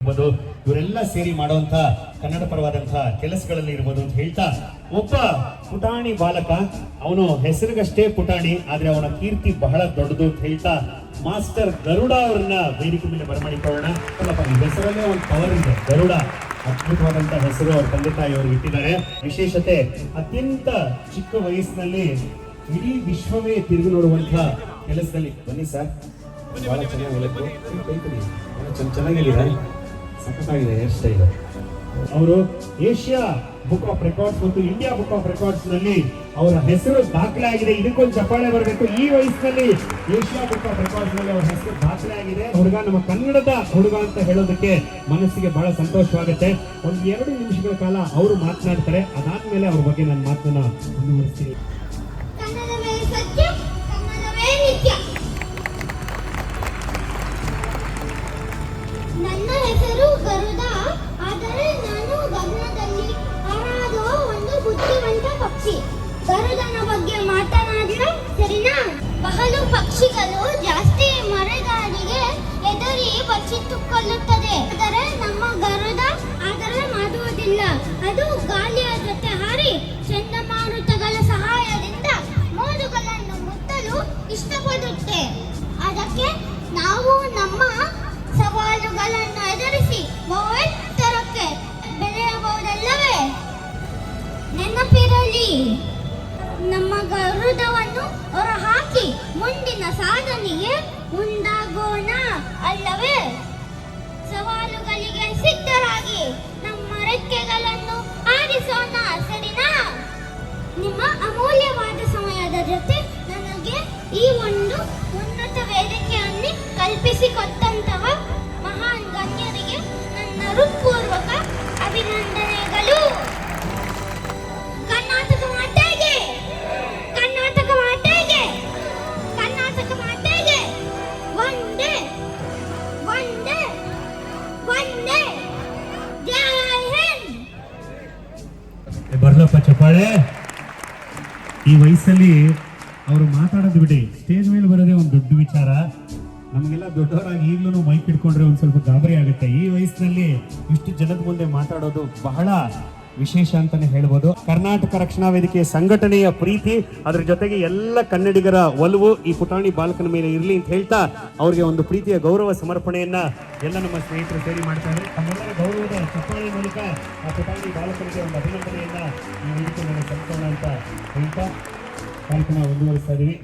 ಇವರೆಲ್ಲ ಸೇರಿ ಮಾಡುವಂತ ಕನ್ನಡ ಪರವಾದಂತಹ ಕೆಲಸಗಳಲ್ಲಿ ಇರ್ಬೋದು ಅಂತ ಹೇಳ್ತಾ, ಒಬ್ಬ ಪುಟಾಣಿ ಬಾಲಕ, ಅವನು ಹೆಸರಿಗಷ್ಟೇ ಪುಟಾಣಿ ಆದ್ರೆ ಅವನ ಕೀರ್ತಿ ಬಹಳ ದೊಡ್ಡದು ಅಂತ ಹೇಳ್ತಾ ಮಾಸ್ಟರ್ ಗರುಡ ಅವರನ್ನ ವೇದಿಕೆ ಮೇಲೆ ಬರಮಾಡಿಕೊಳ್ಳೋಣ. ಅಲ್ಲಪ್ಪ, ಈ ಹೆಸರಲ್ಲೇ ಒಂದು ಪವರ್ ಇದೆ. ಗರುಡ ಅದ್ಭುತವಾದಂತಹ ಹೆಸರು ಅವ್ರ ತಂದೆ ತಾಯಿ ಅವರು ಇಟ್ಟಿದ್ದಾರೆ. ವಿಶೇಷತೆ, ಅತ್ಯಂತ ಚಿಕ್ಕ ವಯಸ್ಸಿನಲ್ಲಿ ಇಡೀ ವಿಶ್ವವೇ ತಿರುಗಿ ನೋಡುವಂತಹ ಕೆಲಸದಲ್ಲಿ. ಬನ್ನಿ ಸರ್, ಬಹಳ ಚೆನ್ನಾಗಿದೆ, ಸಖತ್ತಾಗಿದೆ ಹೇರ್ ಸ್ಟೈಲ್. ಅವರು ಏಷ್ಯಾ ಬುಕ್ ಆಫ್ ರೆಕಾರ್ಡ್ಸ್ ಮತ್ತು ಇಂಡಿಯಾ ಬುಕ್ ಆಫ್ ರೆಕಾರ್ಡ್ಸ್ ನಲ್ಲಿ ಅವರ ಹೆಸರು ದಾಖಲೆ ಆಗಿದೆ. ಇದಕ್ಕೊಂದು ಚಪ್ಪಾಳೆ ಬರಬೇಕು. ಈ ವಯಸ್ಸಿನಲ್ಲಿ ಏಷ್ಯಾ ಬುಕ್ ಆಫ್ ರೆಕಾರ್ಡ್ಸ್ ನಲ್ಲಿ ಅವರ ಹೆಸರು ದಾಖಲೆ ಆಗಿದೆ. ಹುಡುಗ, ನಮ್ಮ ಕನ್ನಡದ ಹುಡುಗ ಅಂತ ಹೇಳೋದಕ್ಕೆ ಮನಸ್ಸಿಗೆ ಬಹಳ ಸಂತೋಷವಾಗುತ್ತೆ. ಒಂದು 2 ನಿಮಿಷಗಳ ಕಾಲ ಅವರು ಮಾತನಾಡ್ತಾರೆ. ಅದಾದ್ಮೇಲೆ ಅವ್ರ ಬಗ್ಗೆ ನನ್ನ ಮಾತನ್ನ ಮುಂದುವರಿಸ್ತೀನಿ. ನನ್ನ ಹೆಸರು ಗರುಡ, ಆದರೆ ನಾನು ಗಗನದಲ್ಲಿ ಹಾರಾಡುವ ಒಂದು ಬುದ್ಧಿವಂತ ಪಕ್ಷಿ. ಗರುಡನ ಬಗ್ಗೆ ಮಾತನಾಡಿದ ಸರಿನಾ? ಬಹಳ ಪಕ್ಷಿಗಳು ಜಾಸ್ತಿ ಮಳೆಗಾಳಿಗೆ ಹೆದರಿ ಬಚ್ಚಿಟ್ಟುಕೊಳ್ಳುತ್ತದೆ. ಆದರೆ ನಮ್ಮ ಗರುಡ ಆದರೆ ಮಾಡುವುದಿಲ್ಲ. ಅದು ಗಾಳಿಯ ಜೊತೆ ಹಾರಿ ಚಂಡಮಾರುತಗಳ ಸಹಾಯದಿಂದ ಮೋಡುಗಳನ್ನು ಮುಟ್ಟಲು ಇಷ್ಟಪಡುತ್ತೆ. ಅದಕ್ಕೆ ನಾವು ನಮ್ಮ ಸವಾಲುಗಳನ್ನು ಎದುರಿಸಿ ಎತ್ತರಕ್ಕೆ ಬೆಳೆಯಬಹುದಲ್ಲವೇ? ನೆನಪಿರಲಿ, ನಮ್ಮ ಗರುಡವನ್ನು ಹೊರಹಾಕಿ ಮುಂದಿನ ಸಾಧನೆಗೆ ಮುಂದಾಗೋಣ ಅಲ್ಲವೇ? ಸವಾಲುಗಳಿಗೆ ಸಿದ್ಧರಾಗಿ ನಮ್ಮ ರೆಕ್ಕೆಗಳನ್ನು ಆರಿಸೋಣ, ಸರಿನಾ? ನಿಮ್ಮ ಅಮೂಲ್ಯವಾದ ಸಮಯದ ಜೊತೆ ನನಗೆ ಈ ಒಂದು ಉನ್ನತ ವೇದಿಕೆಯನ್ನು ಕಲ್ಪಿಸಿಕೊಟ್ಟಂತಹ ಮಹಾನ್ ಗಣ್ಯರಿಗೆ ನನ್ನ ಹೃತ್ಪೂರ್ವಕ ಅಭಿನಂದನೆಗಳು. ಕರ್ನಾಟಕ ಮಾತೆಗೆ, ಕರ್ನಾಟಕ ಮಾತೆಗೆ, ಕರ್ನಾಟಕ ಮಾತೆಗೆ ವಂದೇ ವಂದೇ ವಂದೇ ಜೈ ಹಿಂದ್. ಬರ್ಲಪ್ಪ ಚಪ್ಪಾಳೆ. ಈ ವಯಸ್ಸಲ್ಲಿ ಅವರು ಮಾತಾಡೋದು ಬಿಡಿ, ಸ್ಟೇಜ್ ಮೇಲೆ ಬರೋದೇ ಒಂದು ದೊಡ್ಡ ವಿಚಾರ. ನಮಗೆಲ್ಲ ದೊಡ್ಡವರಾಗಿ ಈಗಲೂ ಮೈಕ್ ಇಟ್ಕೊಂಡ್ರೆ ಒಂದು ಸ್ವಲ್ಪ ಗಾಬರಿ ಆಗುತ್ತೆ. ಈ ವಯಸ್ಸಿನಲ್ಲಿ ಇಷ್ಟು ಜನದ ಮುಂದೆ ಮಾತಾಡೋದು ಬಹಳ ವಿಶೇಷ ಅಂತಾನೆ ಹೇಳ್ಬೋದು. ಕರ್ನಾಟಕ ರಕ್ಷಣಾ ವೇದಿಕೆ ಸಂಘಟನೆಯ ಪ್ರೀತಿ, ಅದ್ರ ಜೊತೆಗೆ ಎಲ್ಲ ಕನ್ನಡಿಗರ ಒಲವು ಈ ಪುಟಾಣಿ ಬಾಲಕನ ಮೇಲೆ ಇರಲಿ ಅಂತ ಹೇಳ್ತಾ ಅವ್ರಿಗೆ ಒಂದು ಪ್ರೀತಿಯ ಗೌರವ ಸಮರ್ಪಣೆಯನ್ನ ಎಲ್ಲ ನಮ್ಮ ಸ್ನೇಹಿತರು ಸೇರಿ ಮಾಡ್ತಾರೆ. ತಮ್ಮೆಲ್ಲರ ಗೌರವದ ಚಪ್ಪಾಳೆ ಮೂಲಕ ಆ ಪುಟಾಣಿ ಬಾಲಕನಿಗೆ ಒಂದು ಅಭಿನಂದನೆಯನ್ನ ಈ ವೇದಿಕೆ ಮೇಲೆ ಸಲ್ಲಿಸೋಣ ಅಂತ ಹೇಳ್ತಾ ಕಾರ್ಯಕ್ರಮ ಮುಂದುವರಿಸ್ತಾ ಇದೀವಿ.